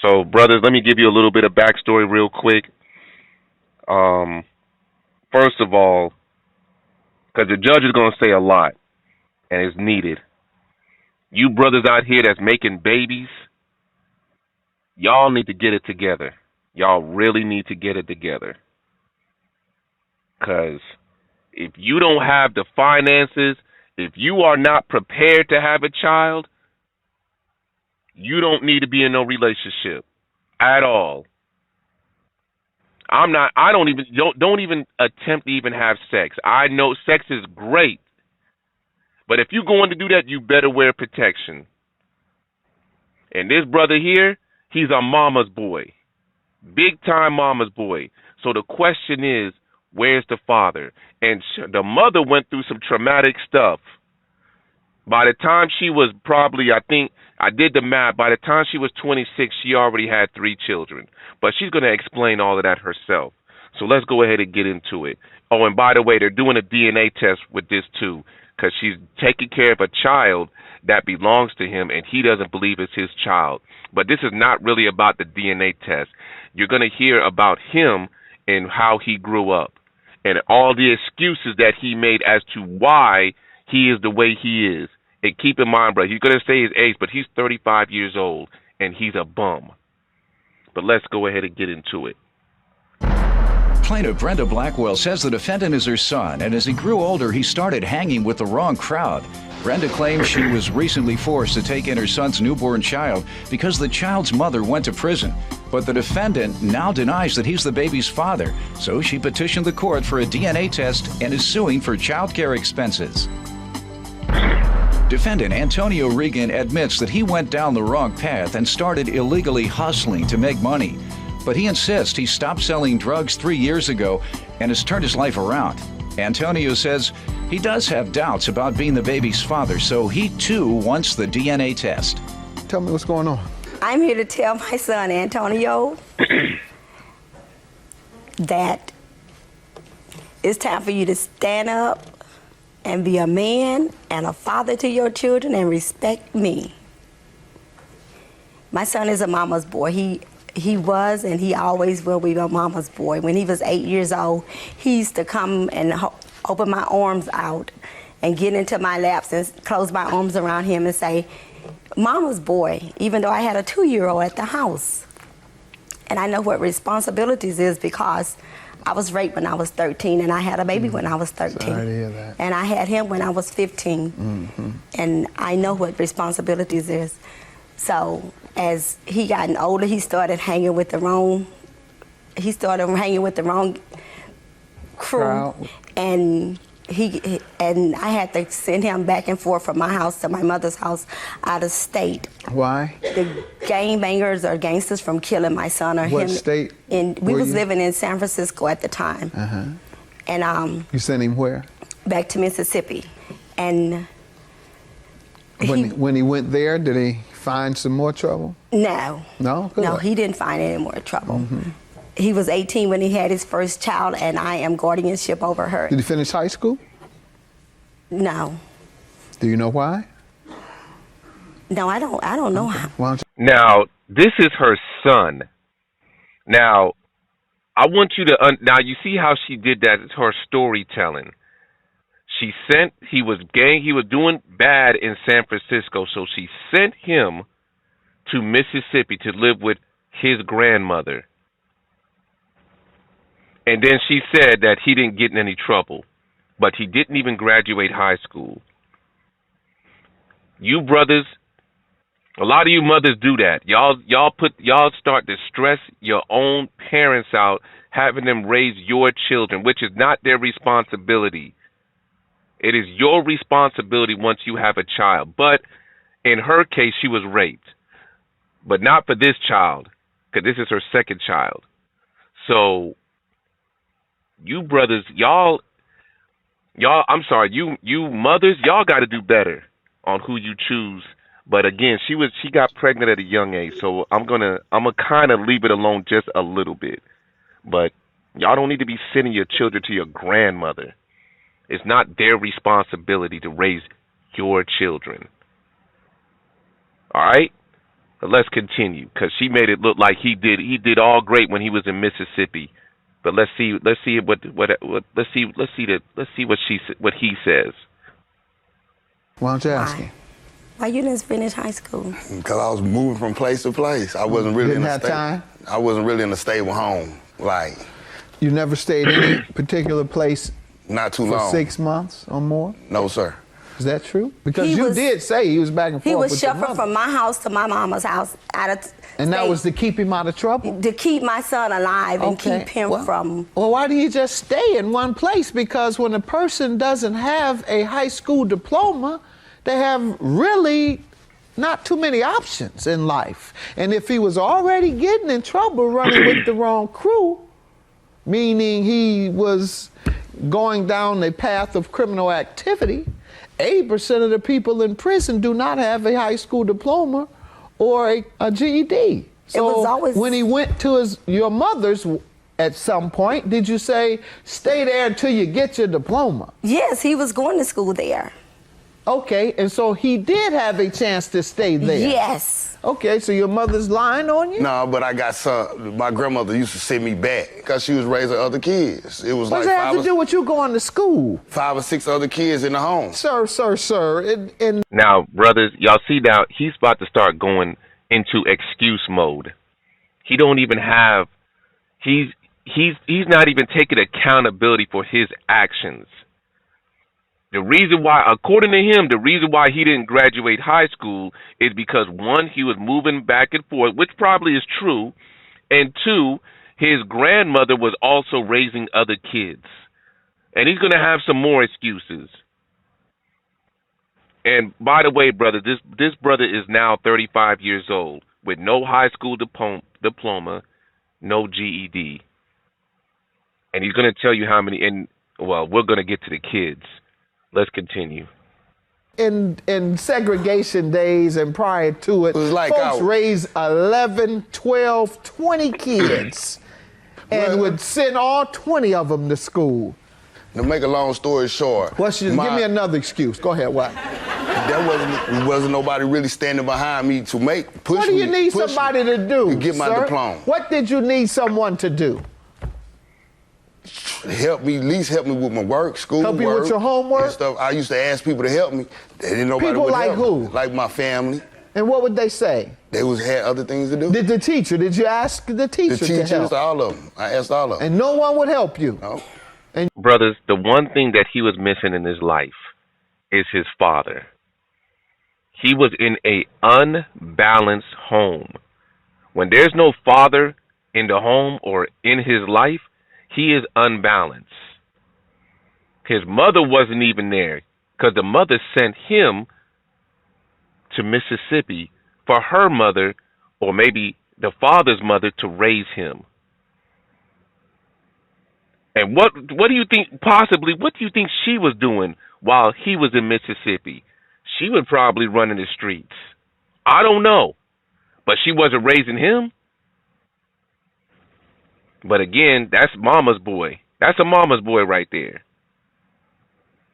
So, brothers, let me give you a little bit of backstory real quick. Um, First of all, because the judge is going to say a lot and it's needed. You brothers out here that's making babies, y'all need to get it together. Y'all really need to get it together. Because if you don't have the finances, if you are not prepared to have a child, you don't need to be in no relationship at all. I don't even attempt to even have sex. I know sex is great, but if you're going to do that, you better wear protection. And this brother here, he's a mama's boy. Big time mama's boy. So the question is, where's the father? And the mother went through some traumatic stuff. By the time she was probably, I think, I did the math, by the time she was 26, she already had 3 children. But she's going to explain all of that herself. So let's go ahead and get into it. Oh, and by the way, they're doing a DNA test with this too, because she's taking care of a child that belongs to him, and he doesn't believe it's his child. But this is not really about the DNA test. You're going to hear about him and how he grew up and all the excuses that he made as to why he is the way he is. And keep in mind, bro, he's going to say his age, but he's 35 years old, and he's a bum. But let's go ahead and get into it. Plaintiff Brenda Blackwell says the defendant is her son, and as he grew older, he started hanging with the wrong crowd. Brenda claims she was recently forced to take in her son's newborn child because the child's mother went to prison. But the defendant now denies that he's the baby's father, so she petitioned the court for a DNA test and is suing for child care expenses. Defendant Antonio Regan admits that he went down the wrong path and started illegally hustling to make money. But he insists he stopped selling drugs 3 years ago and has turned his life around. Antonio says he does have doubts about being the baby's father, so he too wants the DNA test. Tell me what's going on. I'm here to tell my son, Antonio, that it's time for you to stand up and be a man and a father to your children and respect me. My son is a mama's boy. He was and he always will be a mama's boy. When he was 8 years old, he used to come and open my arms out and get into my laps and close my arms around him and say, "Mama's boy," even though I had a 2-year-old at the house. And I know what responsibilities is because I was raped when I was 13 and I had a baby when I was 13. Sorry to hear that. And I had him when I was 15. Mm-hmm. And I know what responsibilities is. So as he gotten older, he started hanging with the wrong crew. Crowd. And I had to send him back and forth from my house to my mother's house out of state. Why? The gangbangers or gangsters from killing my son or What him. state We were was you? living in San Francisco at the time. Uh-huh. And You sent him where? back to Mississippi. And When he went there, did he find some more trouble? no. No? Good. No, he didn't find any more trouble. Mm-hmm. He was 18 when he had his first child, and I am guardianship over her. Did he finish high school? No. Do you know why? No, I don't know how. Why don't you? Now, this is her son. Now, I want you to now you see how she did that. It's her storytelling. He was doing bad in San Francisco, so she sent him to Mississippi to live with his grandmother. And then she said that he didn't get in any trouble, but he didn't even graduate high school. You brothers, a lot of you mothers do that. Y'all start to stress your own parents out, having them raise your children, which is not their responsibility. It is your responsibility once you have a child. But in her case, she was raped, but not for this child, because this is her second child. So you brothers, y'all, I'm sorry, you mothers, y'all got to do better on who you choose. But again, she got pregnant at a young age, so I'm gonna kind of leave it alone just a little bit. But y'all don't need to be sending your children to your grandmother. It's not their responsibility to raise your children. All right? But let's continue, because she made it look like he did all great when he was in Mississippi. But let's see what he says. Why don't you ask him? Why you didn't finish high school? Because I was moving from place to place. I wasn't really Didn't have time? I wasn't really in a stable home. Like, You never stayed in any particular place not too for long. 6 months or more? No, sir. Is that true? Because He you was- did say he was back and forth He was with your shuffling mother. from my house to my mama's house out of And that state was to keep him out of trouble? to keep my son alive and keep him from. Well, why do you just stay in one place? Because when a person doesn't have a high school diploma, they have really not too many options in life. And if he was already getting in trouble running with the wrong crew, meaning he was going down a path of criminal activity, 80% of the people in prison do not have a high school diploma or a GED. So was always- when he went to your mother's at some point, did you say, stay there until you get your diploma? Yes, he was going to school there. Okay, and so he did have a chance to stay there. Yes. Okay, so your mother's lying on you? No, but I got some. My grandmother used to send me back because she was raising other kids. It was What like does that have to do with you going to school? 5 or 6 other kids in the home. Sir. Now, brothers, y'all see now he's about to start going into excuse mode. He don't even have. He's not even taking accountability for his actions. The reason why, according to him, the reason why he didn't graduate high school is because, one, he was moving back and forth, which probably is true, and two, his grandmother was also raising other kids. And he's going to have some more excuses. And by the way, brother, this brother is now 35 years old with no high school diploma, no GED. And he's going to tell you how many, and well, we're going to get to the kids. Let's continue. In segregation days and prior to it, was like folks raised 11, 12, 20 kids and would send all 20 of them to school. To make a long story short, Give me another excuse. Go ahead, what? There wasn't nobody really standing behind me to push What do you me, need push somebody me to do, to get my sir? diploma. What did you need someone to do? At least help me with my work, school Help you work, with your homework? and stuff. I used to ask people to help me. They didn't nobody People would like help who? me. Like my family. And what would they say? They had other things to do. Did you ask the teacher The to teachers, help? all of them. I asked all of them. And no one would help you? No. Brothers, the one thing that he was missing in his life is his father. He was in an unbalanced home. When there's no father in the home or in his life, he is unbalanced. His mother wasn't even there because the mother sent him to Mississippi for her mother or maybe the father's mother to raise him. And what do you think what do you think she was doing while he was in Mississippi? She was probably running the streets. I don't know. But she wasn't raising him. But again, that's mama's boy. That's a mama's boy right there.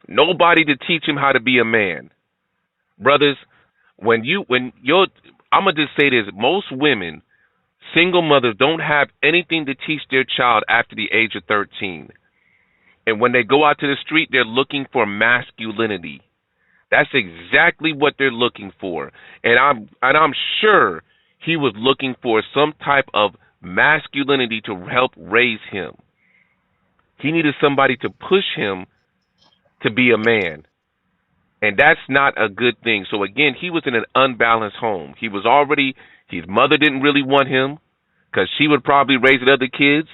Nobody to teach him how to be a man. Brothers, I'm going to just say this. Most women, single mothers, don't have anything to teach their child after the age of 13. And when they go out to the street, they're looking for masculinity. That's exactly what they're looking for. And I'm sure he was looking for some type of masculinity to help raise him. He needed somebody to push him to be a man. And that's not a good thing. So again, he was in an unbalanced home. His mother didn't really want him because she would probably raise other kids.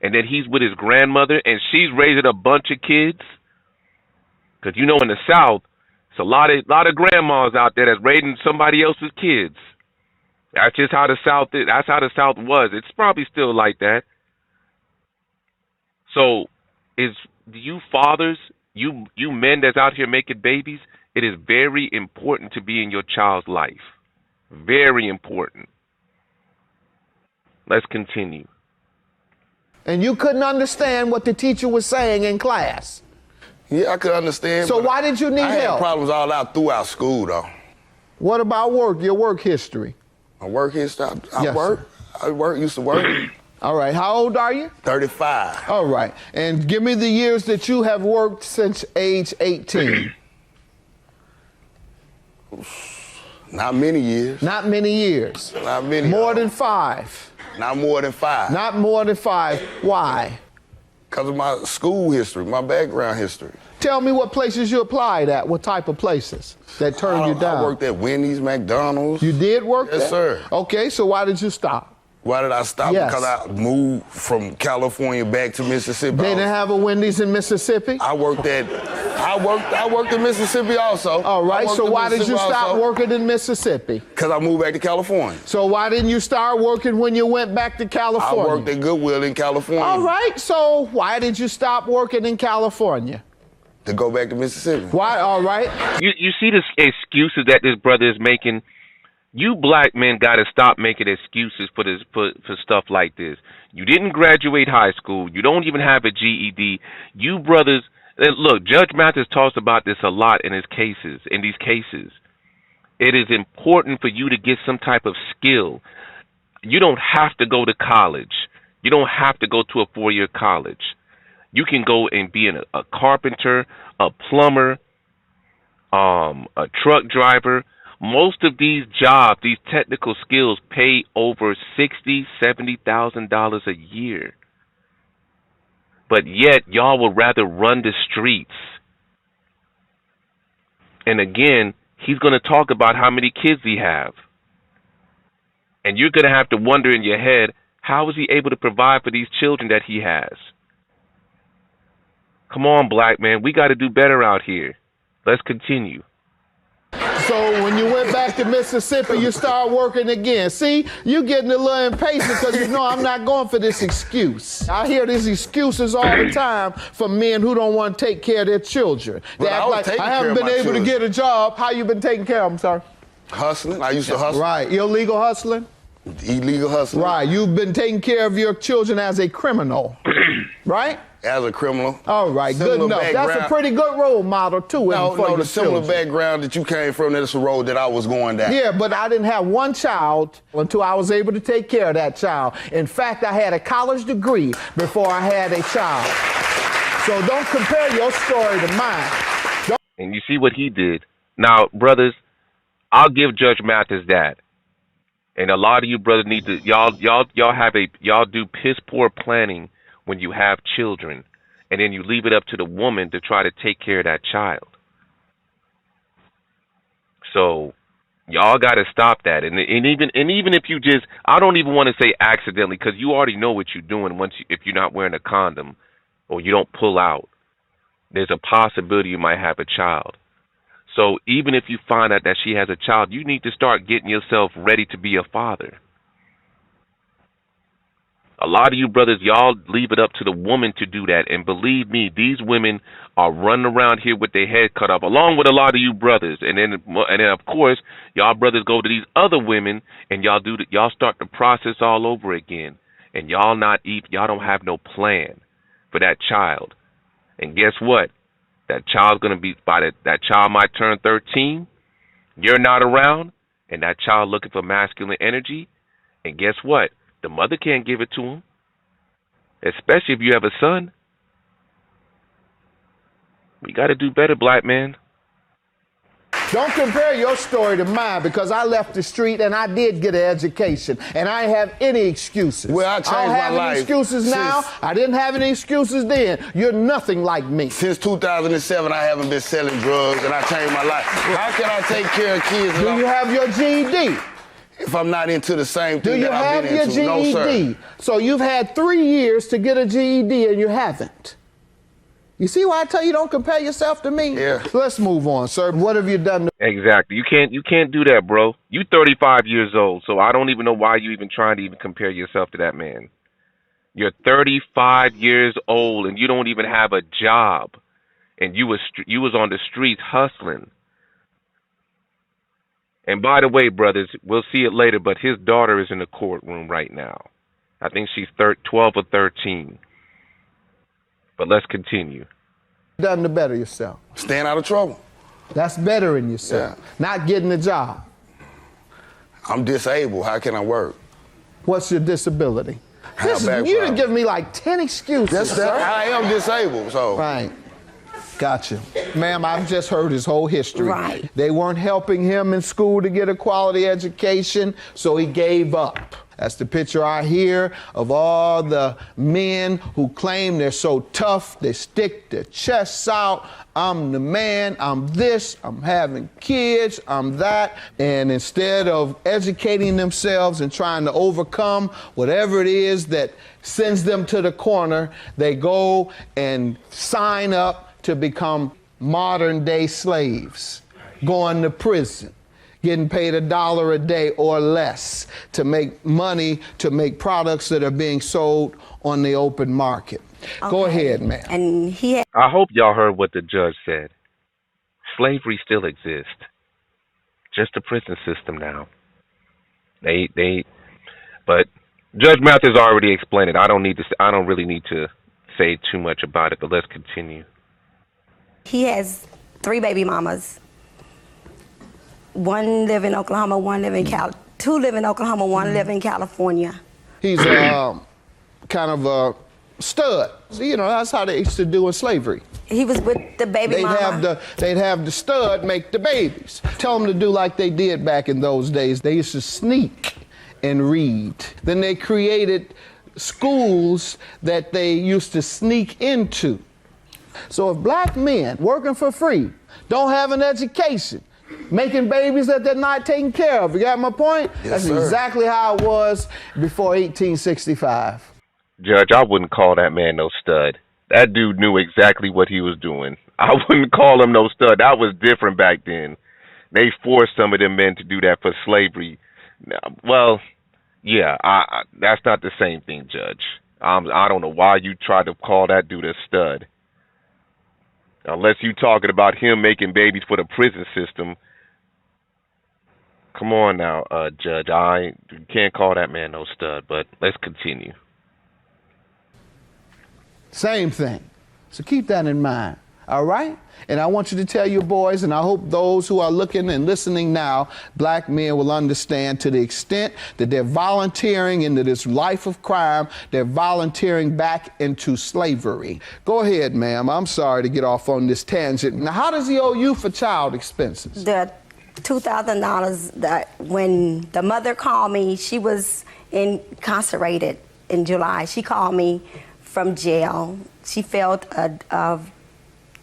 And then he's with his grandmother and she's raising a bunch of kids. Because in the South, it's a lot of grandmas out there that's raising somebody else's kids. That's just how the South is. That's how the South was. It's probably still like that. So, you fathers, you men that's out here making babies, it is very important to be in your child's life. Very important. Let's continue. And you couldn't understand what the teacher was saying in class. Yeah, I could understand. So why did you need I help? had problems all out throughout school, though. What about work, your work history? My work history, Yes, used to work. All right, how old are you? 35. All right, and give me the years that you have worked since age 18. Not many years. Not many years. Not many. More than 5. Not more than 5. Not more than 5. Why? Because of my school history, my background history. Tell me what places you applied at, what type of places that turned you down. I worked at Wendy's, McDonald's. You did work there? Yes, sir. Okay, so why did you stop? Why did I stop? Yes. Because I moved from California back to Mississippi. They didn't have a Wendy's in Mississippi? I worked in Mississippi also. All right, so why did you stop working in Mississippi? Because I moved back to California. So why didn't you start working when you went back to California? I worked at Goodwill in California. All right, so why did you stop working in California? To go back to Mississippi. Why? All right. You see the excuses that this brother is making? You black men got to stop making excuses for this for stuff like this. You didn't graduate high school. You don't even have a GED. You brothers, look, Judge Mathis talks about this a lot in these cases. It is important for you to get some type of skill. You don't have to go to college. You don't have to go to a 4-year college. You can go and be a carpenter, a plumber, a truck driver. Most of these jobs, these technical skills, pay over $60,000, $70,000 a year. But yet, y'all would rather run the streets. And again, he's going to talk about how many kids he have. And you're going to have to wonder in your head, how is he able to provide for these children that he has? Come on, black man. We got to do better out here. Let's continue. So when you went back to Mississippi, you started working again. See, you getting a little impatient because you know I'm not going for this excuse. I hear these excuses all the time from men who don't want to take care of their children. They act like, I haven't been able to get a job. How you been taking care of them, sir? Hustling. I used to hustle. Right. Illegal hustling? Illegal hustling. Right. You've been taking care of your children as a criminal. Right? As a criminal. All right, good enough. That's a pretty good role model, too. No, the similar background that you came from, that's the road that I was going down. Yeah, but I didn't have one child until I was able to take care of that child. In fact, I had a college degree before I had a child. So don't compare your story to mine. And you see what he did. Now, brothers, I'll give Judge Mathis that. And a lot of you brothers need to, y'all do piss poor planning when you have children, and then you leave it up to the woman to try to take care of that child. So y'all got to stop that. And even if you just, I don't even want to say accidentally, because you already know what you're doing if you're not wearing a condom or you don't pull out. There's a possibility you might have a child. So even if you find out that she has a child, you need to start getting yourself ready to be a father. A lot of you brothers, y'all leave it up to the woman to do that. And believe me, these women are running around here with their head cut off, along with a lot of you brothers. And then of course, y'all brothers go to these other women and y'all start the process all over again. And y'all don't have no plan for that child. And guess what? That child's gonna be that child might turn 13. You're not around, and that child looking for masculine energy. And guess what? The mother can't give it to him, especially if you have a son. We got to do better, black man. Don't compare your story to mine, because I left the street and I did get an education, and I don't have any excuses. Well, I changed my life. I don't have any excuses now. I didn't have any excuses then. You're nothing like me. Since 2007, I haven't been selling drugs, and I changed my life. How can I take care of kids? Do you have your GED? If I'm not into the same thing that I've been into. Do you have your GED? No, sir. So you've had 3 years to get a GED and you haven't. You see why I tell you don't compare yourself to me? Yeah. Let's move on, sir. What have you done? Exactly. You can't do that, bro. You 35 years old, so I don't even know why you even trying to even compare yourself to that man. You're 35 years old and you don't even have a job, and you was on the streets hustling. And by the way, brothers, we'll see it later, but his daughter is in the courtroom right now. I think she's 12 or 13. But let's continue. Done to better yourself. Staying out of trouble. That's bettering yourself. Yeah. Not getting a job. I'm disabled. How can I work? What's your disability? I have back You didn't problems. give me like 10 excuses. sir. I am disabled, so. Right. Gotcha. Ma'am, I've just heard his whole history. Right. They weren't helping him in school to get a quality education, so he gave up. That's the picture I hear of all the men who claim they're so tough, they stick their chests out. I'm the man, I'm this, I'm having kids, I'm that. And instead of educating themselves and trying to overcome whatever it is that sends them to the corner, they go and sign up to become modern day slaves, going to prison, getting paid $1 a day or less to make money, to make products that are being sold on the open market. Go ahead, ma'am. And he had I hope y'all heard what the judge said. Slavery still exists. Just the prison system now. But Judge Mathis already explained it. I don't really need to say too much about it, but let's continue. He has 3 baby mamas. 1 live in Oklahoma, 1 live in two live in Oklahoma, 1 live in California. He's kind of a stud. So, you know, that's how they used to do in slavery. He was with the baby mama. They'd have the stud make the babies. Tell them to do like they did back in those days. They used to sneak and read. Then they created schools that they used to sneak into. So if black men working for free don't have an education, making babies that they're not taking care of, you got my point? Yes, That's sir. exactly how it was before 1865. Judge, I wouldn't call that man no stud. That dude knew exactly what he was doing. I wouldn't call him no stud. That was different back then. They forced some of them men to do that for slavery. Well, yeah, that's not the same thing, Judge. I don't know why you tried to call that dude a stud. Unless you talking about him making babies for the prison system. Come on now, Judge. You can't call that man no stud, but let's continue. Same thing. So keep that in mind, all right? And I want you to tell your boys, and I hope those who are looking and listening now, black men will understand, to the extent that they're volunteering into this life of crime, they're volunteering back into slavery. Go ahead, ma'am. I'm sorry to get off on this tangent. Now, how does he owe you for child expenses? The $2,000 that when the mother called me, she was incarcerated in July. She called me from jail. She failed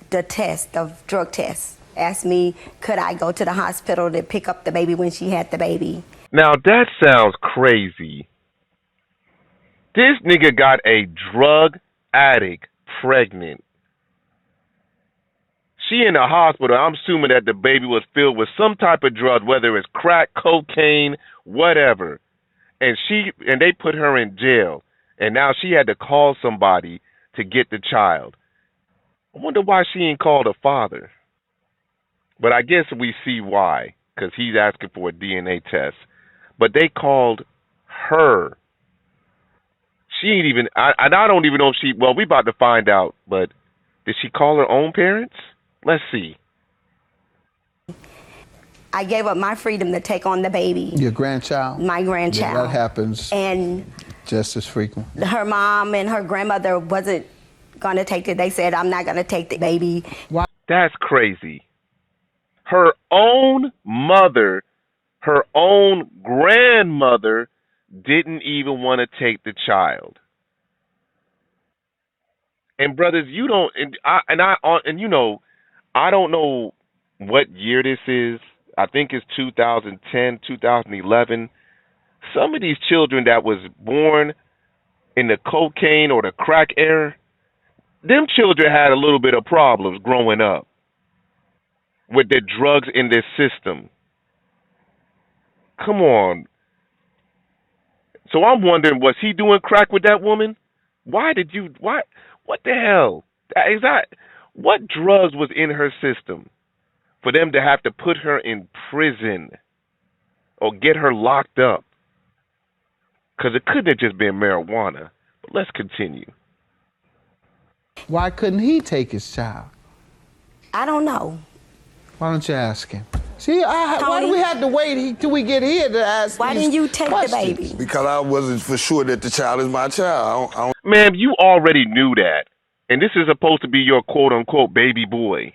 the drug test. Asked me, could I go to the hospital to pick up the baby when she had the baby? Now that sounds crazy. This nigga got a drug addict pregnant. She in the hospital. I'm assuming that the baby was filled with some type of drug, whether it's crack, cocaine, whatever. And they put her in jail. And now she had to call somebody to get the child. I wonder why she ain't called her father. But I guess we see why, because he's asking for a DNA test. But they called her. She ain't even, I don't even know if we about to find out, but did she call her own parents? Let's see. I gave up my freedom to take on the baby. Your grandchild? My grandchild. Yeah, that happens And just as frequent. her mom and her grandmother wasn't going to take it. They said, I'm not going to take the baby. That's crazy. Her own mother, her own grandmother didn't even want to take the child. And brothers, you don't, I don't know what year this is. I think it's 2010, 2011. Some of these children that was born in the cocaine or the crack era, them children had a little bit of problems growing up with the drugs in their system. Come on. So I'm wondering, was he doing crack with that woman? What the hell? What drugs was in her system for them to have to put her in prison or get her locked up? Because it couldn't have just been marijuana. But let's continue. Why couldn't he take his child? I don't know. Why don't you ask him? See, why do Tony? we have to wait till we get here to ask Why these didn't you take questions? the baby? Because I wasn't for sure that the child is my child. I don't Ma'am, you already knew that. And this is supposed to be your quote-unquote baby boy.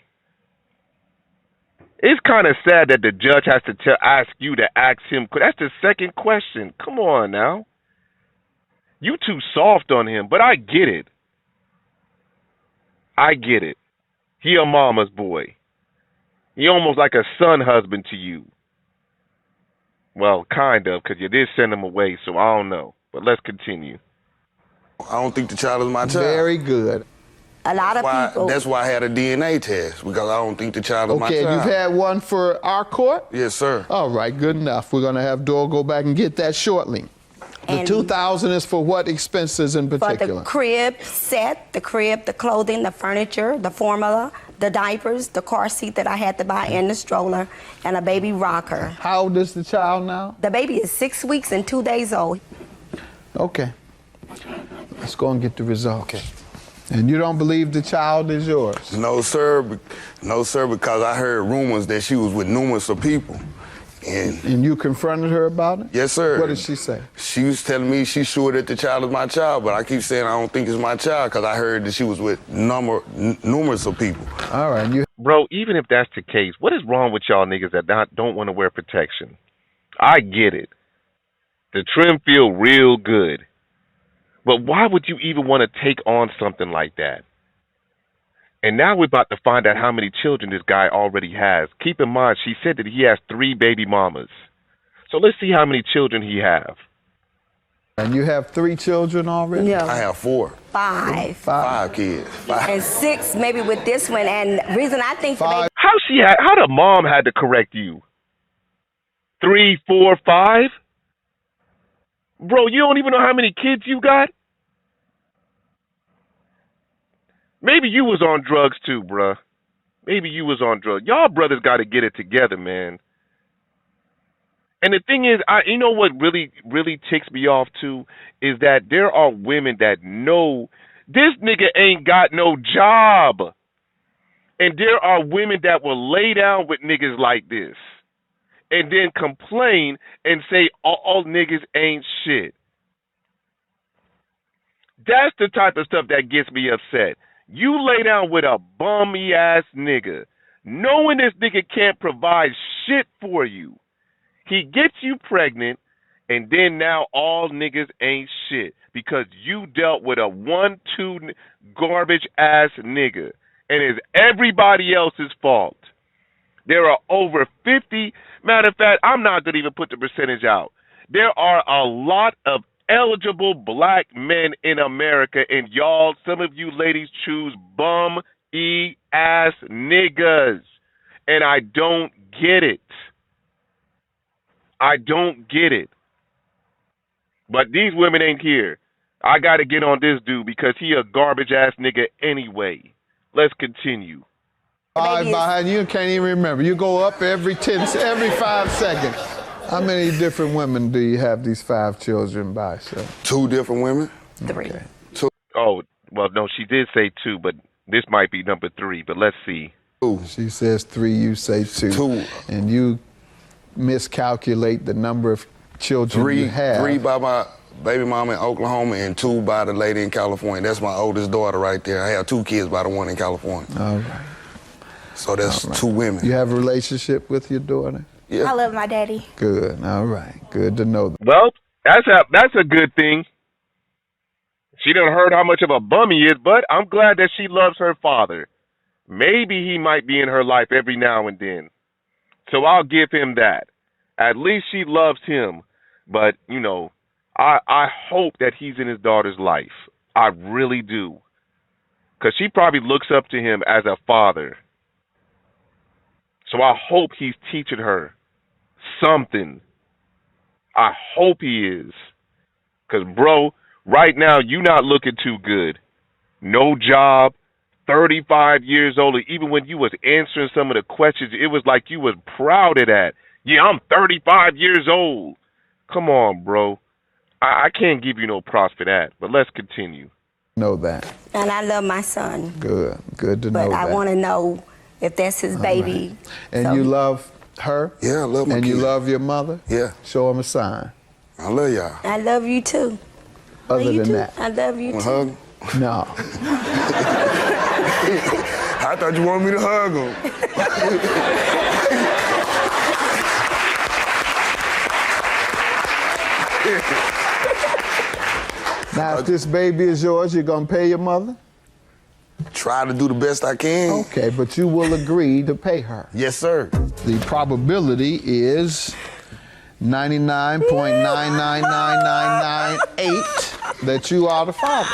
It's kind of sad that the judge has to ask you to ask him. That's the second question. Come on now. You too soft on him, but I get it. I get it. He a mama's boy. He almost like a son husband to you. Well, kind of, because you did send him away, so I don't know. But let's continue. I don't think the child is my child. Very good. A lot of people. That's why I had a DNA test, because I don't think the child is my Okay, child. you've had one for our court? Yes, sir. All right, good enough. We're going to have Doyle go back and get that shortly. The And $2,000 is for what expenses in for particular? the crib set, the clothing, the furniture, the formula, the diapers, the car seat that I had to buy, and the stroller, and a baby rocker. How old is the child now? The baby is 6 weeks and 2 days old. Okay. Let's go and get the result. Okay. And you don't believe the child is yours? No, sir. No, sir, because I heard rumors that she was with numerous of people. And you confronted her about it? Yes, sir. What did she say? She was telling me she's sure that the child is my child, but I keep saying I don't think it's my child because I heard that she was with numerous of people. All right. Bro, even if that's the case, what is wrong with y'all niggas that don't want to wear protection? I get it. The trim feel real good. But why would you even want to take on something like that? And now we're about to find out how many children this guy already has. Keep in mind, she said that he has 3 baby mamas. So let's see how many children he have. And you have 3 children already? No. I have 4. 5. 5 kids. 5. And 6 maybe with this one. And the reason I think the baby How the mom had to correct you? 3, 4, 5? Bro, you don't even know how many kids you got? Maybe you was on drugs too, bruh. Maybe you was on drugs. Y'all brothers got to get it together, man. And the thing is, you know what really, really ticks me off too is that there are women that know this nigga ain't got no job. And there are women that will lay down with niggas like this and then complain and say all niggas ain't shit. That's the type of stuff that gets me upset. You lay down with a bummy ass nigga, knowing this nigga can't provide shit for you. He gets you pregnant, and then now all niggas ain't shit because you dealt with a 1-2 garbage ass nigga, and it's everybody else's fault. There are over 50. Matter of fact, I'm not gonna even put the percentage out. There are a lot of eligible black men in America, and y'all, some of you ladies choose bum-ass niggas, and I don't get it. I don't get it. But these women ain't here. I got to get on this dude because he a garbage-ass nigga anyway. Let's continue. 5 behind you can't even remember. You go up every 5 seconds. How many different women do you have these 5 children by, sir? 2 different women. 3. Okay. 2. Oh, well, no, she did say 2, but this might be number 3, but let's see. 2. She says 3, you say 2. 2. And you miscalculate the number of children you have. 3 by my baby mama in Oklahoma and 2 by the lady in California. That's my oldest daughter right there. I have 2 kids by the one in California. All right. So that's 2 women. You have a relationship with your daughter? Yeah. I love my daddy. Good. All right. Good to know. Well, that's a good thing. She done heard how much of a bum he is, but I'm glad that she loves her father. Maybe he might be in her life every now and then. So I'll give him that. At least she loves him. But, you know, I hope that he's in his daughter's life. I really do. Because she probably looks up to him as a father. So I hope he's teaching her something. I hope he is. Because, bro, right now, you not looking too good. No job, 35 years old. Even when you was answering some of the questions, it was like you was proud of that. Yeah, I'm 35 years old. Come on, bro. I can't give you no props for that, but let's continue. Know that. And I love my son. Good. Good to know But that. I want to know if that's his baby. And So you love her? Yeah, I love my And you kids. love your mother? Yeah. Show them a sign. I love y'all. I love you too. Other you than too. that. I love you Want too. to hug 'em? No. I thought you wanted me to hug him. Now, if this baby is yours, you're going to pay your mother? Try to do the best I can. Okay, but you will agree to pay her. Yes, sir. The probability is 99.99998 that you are the father.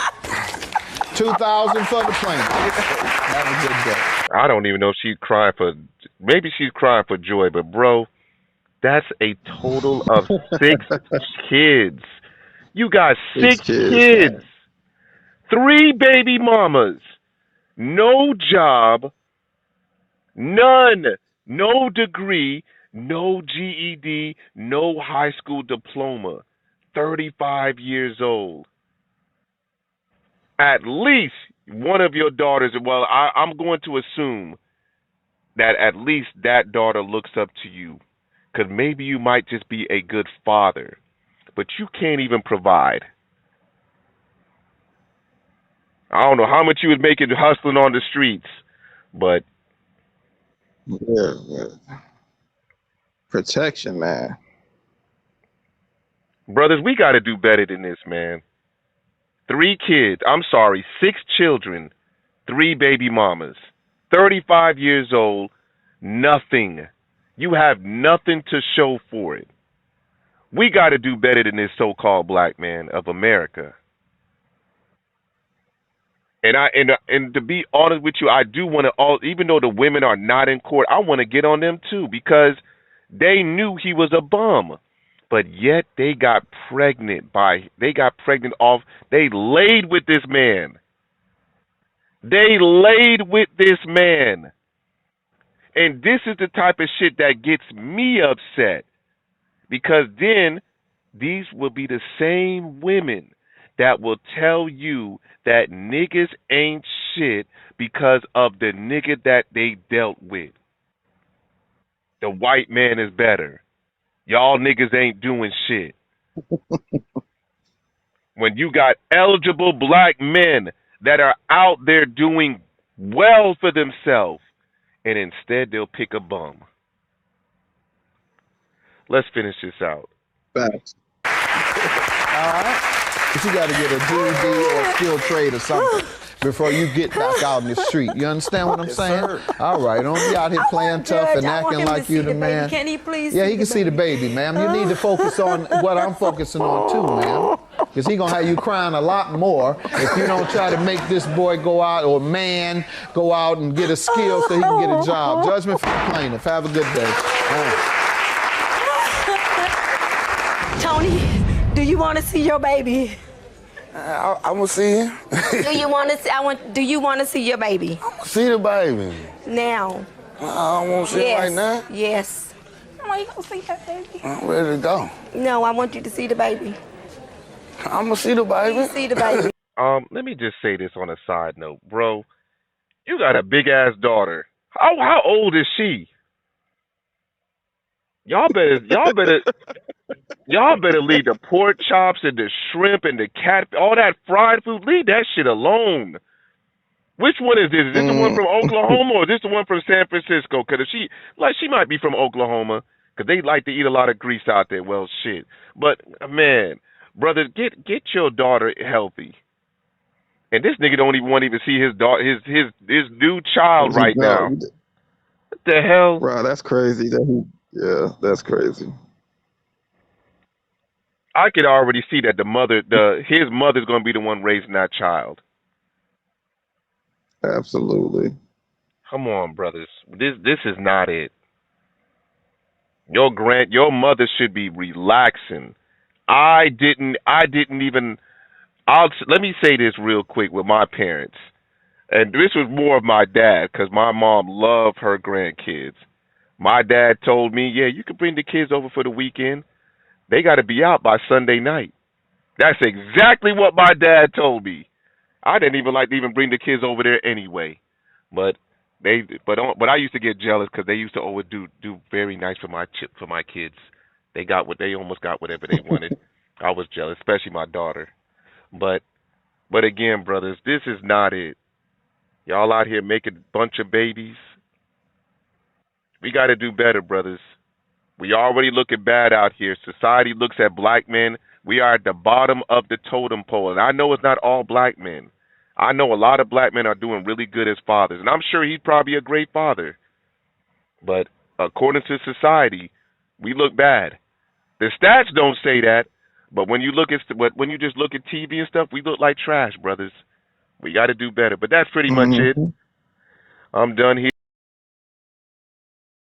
2,000 for the plaintiff. Have a good day. I don't even know if she's crying for, maybe she's crying for joy, but bro, that's a total of 6 kids. You got 6 kids. 3 baby mamas. No job. None. No degree. No GED. No high school diploma. 35 years old. At least one of your daughters, well, I'm going to assume that at least that daughter looks up to you. Because maybe you might just be a good father. But you can't even provide. I don't know how much you was making hustling on the streets, but Yeah. Protection, man. brothers, we got to do better than this, man. 6 children, 3 baby mamas, 35 years old, nothing. You have nothing to show for it. We got to do better than this so-called black man of America. And to be honest with you, I do want to, even though the women are not in court, I want to get on them too, because they knew he was a bum, but yet they got pregnant they laid with this man. They laid with this man. And this is the type of shit that gets me upset, because then these will be the same women that will tell you that niggas ain't shit because of the nigga that they dealt with. The white man is better. Y'all niggas ain't doing shit. When you got eligible black men that are out there doing well for themselves, and instead they'll pick a bum. Let's finish this out. Facts. All right? But you got to get a GED or a skilled trade or something before you get back out in the street. You understand what I'm saying? sir. All right, don't be out here playing tough Judge, and I want acting him to like see you the the baby. man. Can he please Yeah, see he can the see the baby, ma'am. You need to focus on what I'm focusing on too, ma'am. Because he going to have you crying a lot more if you don't try to make this boy go out, or man go out and get a skill so he can get a job. Judgment for the plaintiff. Have a good day. Tony, do you want to see your baby? I'm gonna see him. Do you want to see? Do you want to see your baby See the baby. now? I don't want to see him right now. Yes. Why you gonna see that baby? I'm ready to go. No, I want you to see the baby. I'm gonna see the baby. See the baby. Let me just say this on a side note, bro. You got a big ass daughter. How old is she? Y'all better leave the pork chops and the shrimp and the cat, all that fried food. Leave that shit alone. Which one is this? Is this the one from Oklahoma, or is this the one from San Francisco? Because she might be from Oklahoma, because they like to eat a lot of grease out there. Well, shit. But man, brother, get your daughter healthy. And this nigga don't even want to see his daughter, his new child right now. What the hell? Bro, that's crazy. That's crazy. I could already see that his mother's gonna be the one raising that child. Absolutely. Come on, brothers. This is not it. Your mother should be relaxing. Let me say this real quick with my parents. And this was more of my dad, because my mom loved her grandkids. My dad told me, yeah, you can bring the kids over for the weekend. They got to be out by Sunday night. That's exactly what my dad told me. I didn't even like to even bring the kids over there anyway. But But I used to get jealous because they used to always do very nice for my kids. They almost got whatever they wanted. I was jealous, especially my daughter. But again, brothers, this is not it. Y'all out here making a bunch of babies. We got to do better, brothers. We already looking bad out here. Society looks at black men. We are at the bottom of the totem pole. And I know it's not all black men. I know a lot of black men are doing really good as fathers. And I'm sure he's probably a great father. But according to society, we look bad. The stats don't say that. But when you just look at TV and stuff, we look like trash, brothers. We got to do better. But that's pretty much it. I'm done here.